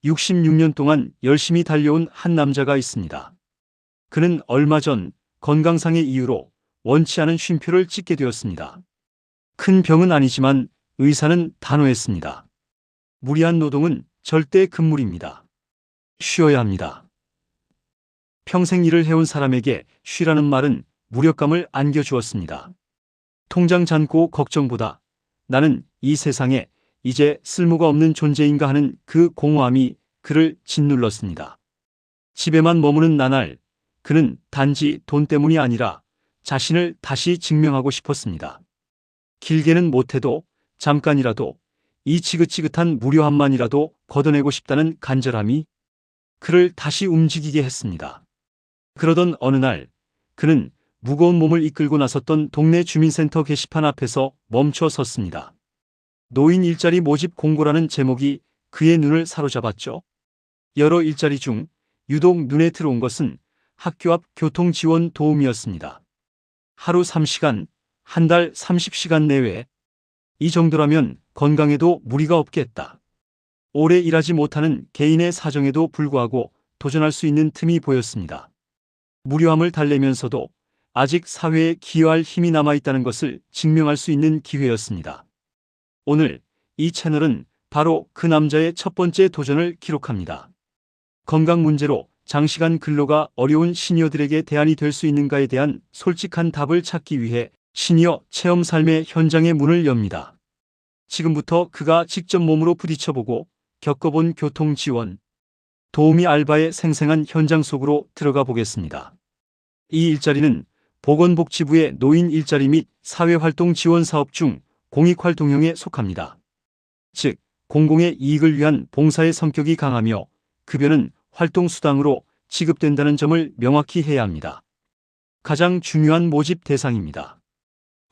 66년 동안 열심히 달려온 한 남자가 있습니다. 그는 얼마 전 건강상의 이유로 원치 않은 쉼표를 찍게 되었습니다. 큰 병은 아니지만 의사는 단호했습니다. 무리한 노동은 절대 금물입니다. 쉬어야 합니다. 평생 일을 해온 사람에게 쉬라는 말은 무력감을 안겨주었습니다. 통장 잔고 걱정보다 나는 이 세상에 이제 쓸모가 없는 존재인가 하는 그 공허함이 그를 짓눌렀습니다. 집에만 머무는 나날, 그는 단지 돈 때문이 아니라 자신을 다시 증명하고 싶었습니다. 길게는 못해도 잠깐이라도 이 지긋지긋한 무료함만이라도 걷어내고 싶다는 간절함이 그를 다시 움직이게 했습니다. 그러던 어느 날 그는 무거운 몸을 이끌고 나섰던 동네 주민센터 게시판 앞에서 멈춰 섰습니다. 노인 일자리 모집 공고라는 제목이 그의 눈을 사로잡았죠. 여러 일자리 중 유독 눈에 들어온 것은 학교 앞 교통지원 도우미였습니다. 하루 3시간, 한 달 30시간 내외. 이 정도라면 건강에도 무리가 없겠다. 오래 일하지 못하는 개인의 사정에도 불구하고 도전할 수 있는 틈이 보였습니다. 무료함을 달래면서도 아직 사회에 기여할 힘이 남아있다는 것을 증명할 수 있는 기회였습니다. 오늘 이 채널은 바로 그 남자의 첫 번째 도전을 기록합니다. 건강 문제로 장시간 근로가 어려운 시니어들에게 대안이 될 수 있는가에 대한 솔직한 답을 찾기 위해 시니어 체험 삶의 현장의 문을 엽니다. 지금부터 그가 직접 몸으로 부딪혀보고 겪어본 교통 지원, 도우미 알바의 생생한 현장 속으로 들어가 보겠습니다. 이 일자리는 보건복지부의 노인 일자리 및 사회활동 지원 사업 중 공익활동형에 속합니다. 즉, 공공의 이익을 위한 봉사의 성격이 강하며 급여는 활동수당으로 지급된다는 점을 명확히 해야 합니다. 가장 중요한 모집 대상입니다.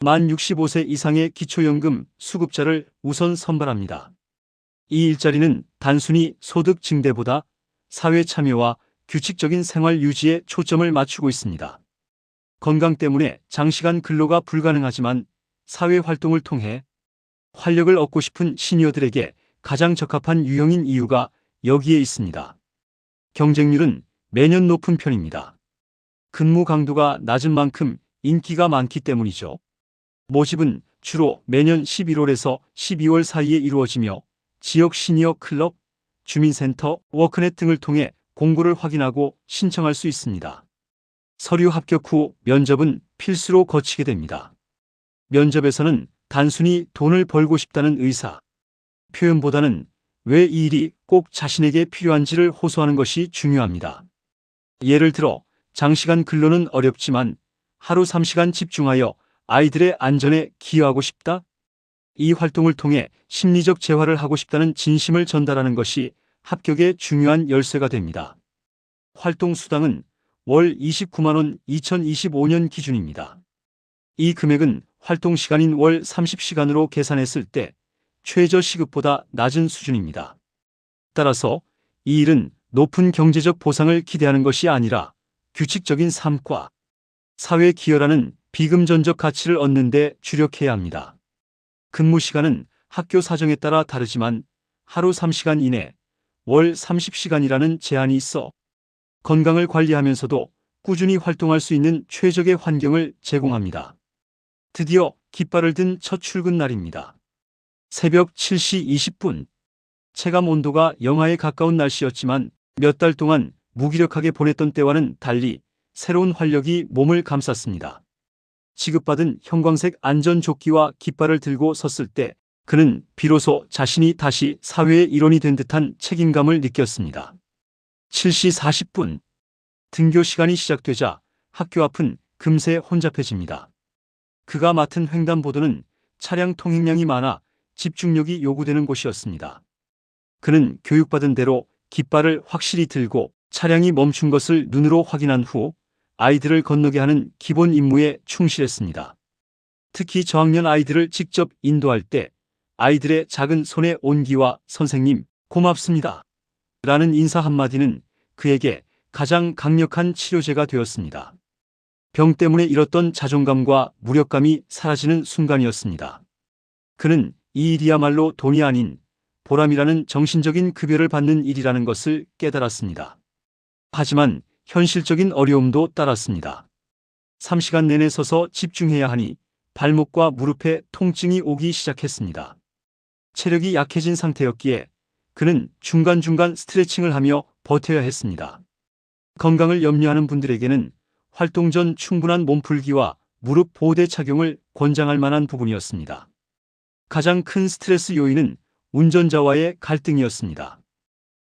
만 65세 이상의 기초연금 수급자를 우선 선발합니다. 이 일자리는 단순히 소득 증대보다 사회 참여와 규칙적인 생활 유지에 초점을 맞추고 있습니다. 건강 때문에 장시간 근로가 불가능하지만 사회 활동을 통해 활력을 얻고 싶은 시니어들에게 가장 적합한 유형인 이유가 여기에 있습니다. 경쟁률은 매년 높은 편입니다. 근무 강도가 낮은 만큼 인기가 많기 때문이죠. 모집은 주로 매년 11월에서 12월 사이에 이루어지며 지역 시니어 클럽, 주민센터, 워크넷 등을 통해 공고를 확인하고 신청할 수 있습니다. 서류 합격 후 면접은 필수로 거치게 됩니다. 면접에서는 단순히 돈을 벌고 싶다는 의사 표현보다는 왜 이 일이 꼭 자신에게 필요한지를 호소하는 것이 중요합니다. 예를 들어 장시간 근로는 어렵지만 하루 3시간 집중하여 아이들의 안전에 기여하고 싶다. 이 활동을 통해 심리적 재활을 하고 싶다는 진심을 전달하는 것이 합격의 중요한 열쇠가 됩니다. 활동 수당은 월 29만 원 2025년 기준입니다. 이 금액은 활동 시간인 월 30시간으로 계산했을 때 최저 시급보다 낮은 수준입니다. 따라서 이 일은 높은 경제적 보상을 기대하는 것이 아니라 규칙적인 삶과 사회 기여라는 비금전적 가치를 얻는 데 주력해야 합니다. 근무 시간은 학교 사정에 따라 다르지만 하루 3시간 이내, 월 30시간이라는 제한이 있어 건강을 관리하면서도 꾸준히 활동할 수 있는 최적의 환경을 제공합니다. 드디어 깃발을 든 첫 출근 날입니다. 새벽 7시 20분. 체감 온도가 영하에 가까운 날씨였지만 몇 달 동안 무기력하게 보냈던 때와는 달리 새로운 활력이 몸을 감쌌습니다. 지급받은 형광색 안전조끼와 깃발을 들고 섰을 때 그는 비로소 자신이 다시 사회의 일원이 된 듯한 책임감을 느꼈습니다. 7시 40분. 등교 시간이 시작되자 학교 앞은 금세 혼잡해집니다. 그가 맡은 횡단보도는 차량 통행량이 많아 집중력이 요구되는 곳이었습니다. 그는 교육받은 대로 깃발을 확실히 들고 차량이 멈춘 것을 눈으로 확인한 후 아이들을 건너게 하는 기본 임무에 충실했습니다. 특히 저학년 아이들을 직접 인도할 때 아이들의 작은 손의 온기와 선생님, 고맙습니다. 라는 인사 한마디는 그에게 가장 강력한 치료제가 되었습니다. 병 때문에 잃었던 자존감과 무력감이 사라지는 순간이었습니다. 그는 이 일이야말로 돈이 아닌 보람이라는 정신적인 급여를 받는 일이라는 것을 깨달았습니다. 하지만 현실적인 어려움도 따랐습니다. 3시간 내내 서서 집중해야 하니 발목과 무릎에 통증이 오기 시작했습니다. 체력이 약해진 상태였기에 그는 중간중간 스트레칭을 하며 버텨야 했습니다. 건강을 염려하는 분들에게는 활동 전 충분한 몸풀기와 무릎 보호대 착용을 권장할 만한 부분이었습니다. 가장 큰 스트레스 요인은 운전자와의 갈등이었습니다.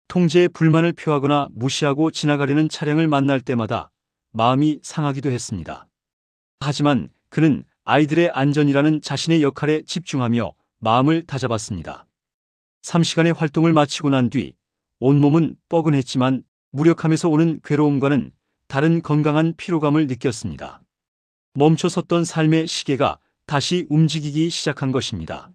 통제에 불만을 표하거나 무시하고 지나가려는 차량을 만날 때마다 마음이 상하기도 했습니다. 하지만 그는 아이들의 안전이라는 자신의 역할에 집중하며 마음을 다잡았습니다. 3시간의 활동을 마치고 난 뒤 온몸은 뻐근했지만 무력함에서 오는 괴로움과는 다른 건강한 피로감을 느꼈습니다. 멈춰섰던 삶의 시계가 다시 움직이기 시작한 것입니다.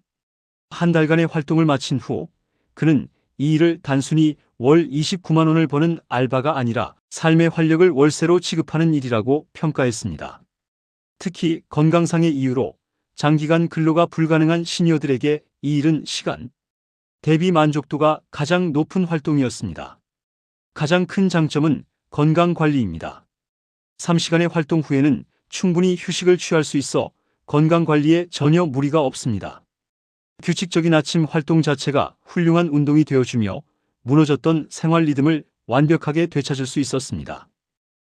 한 달간의 활동을 마친 후 그는 이 일을 단순히 월 29만 원을 버는 알바가 아니라 삶의 활력을 월세로 지급하는 일이라고 평가했습니다. 특히 건강상의 이유로 장기간 근로가 불가능한 시니어들에게 이 일은 시간 대비 만족도가 가장 높은 활동이었습니다. 가장 큰 장점은 건강관리입니다. 3시간의 활동 후에는 충분히 휴식을 취할 수 있어 건강관리에 전혀 무리가 없습니다. 규칙적인 아침 활동 자체가 훌륭한 운동이 되어주며 무너졌던 생활 리듬을 완벽하게 되찾을 수 있었습니다.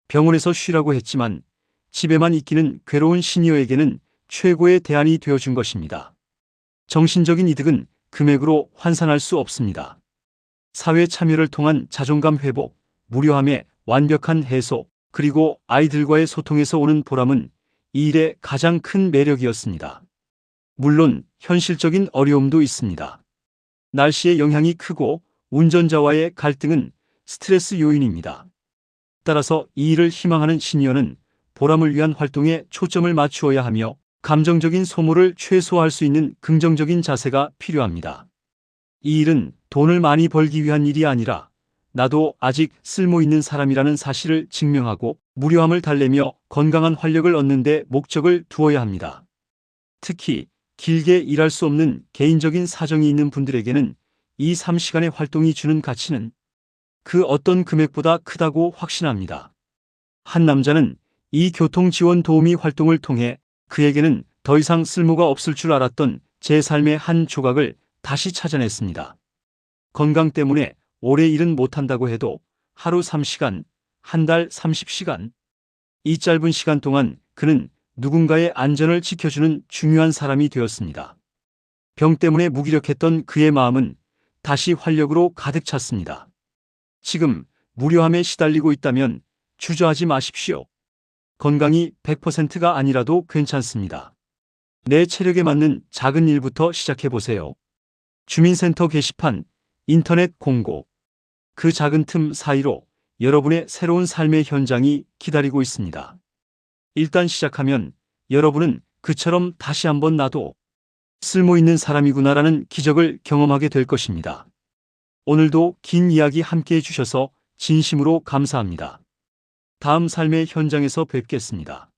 병원에서 쉬라고 했지만 집에만 있기는 괴로운 시니어에게는 최고의 대안이 되어준 것입니다. 정신적인 이득은 금액으로 환산할 수 없습니다. 사회 참여를 통한 자존감 회복, 무료함의 완벽한 해소, 그리고 아이들과의 소통에서 오는 보람은 이 일의 가장 큰 매력이었습니다. 물론 현실적인 어려움도 있습니다. 날씨의 영향이 크고 운전자와의 갈등은 스트레스 요인입니다. 따라서 이 일을 희망하는 시니어는 보람을 위한 활동에 초점을 맞추어야 하며 감정적인 소모를 최소화할 수 있는 긍정적인 자세가 필요합니다. 이 일은 돈을 많이 벌기 위한 일이 아니라 나도 아직 쓸모 있는 사람이라는 사실을 증명하고 무료함을 달래며 건강한 활력을 얻는 데 목적을 두어야 합니다. 특히 길게 일할 수 없는 개인적인 사정이 있는 분들에게는 이 3시간의 활동이 주는 가치는 그 어떤 금액보다 크다고 확신합니다. 한 남자는 이 교통지원 도우미 활동을 통해 그에게는 더 이상 쓸모가 없을 줄 알았던 제 삶의 한 조각을 다시 찾아냈습니다. 건강 때문에 오래 일은 못한다고 해도 하루 3시간, 한 달 30시간. 이 짧은 시간 동안 그는 누군가의 안전을 지켜주는 중요한 사람이 되었습니다. 병 때문에 무기력했던 그의 마음은 다시 활력으로 가득 찼습니다. 지금 무료함에 시달리고 있다면 주저하지 마십시오. 건강이 100%가 아니라도 괜찮습니다. 내 체력에 맞는 작은 일부터 시작해보세요. 주민센터 게시판, 인터넷 공고. 그 작은 틈 사이로 여러분의 새로운 삶의 현장이 기다리고 있습니다. 일단 시작하면 여러분은 그처럼 다시 한번 나도 쓸모 있는 사람이구나라는 기적을 경험하게 될 것입니다. 오늘도 긴 이야기 함께 해주셔서 진심으로 감사합니다. 다음 삶의 현장에서 뵙겠습니다.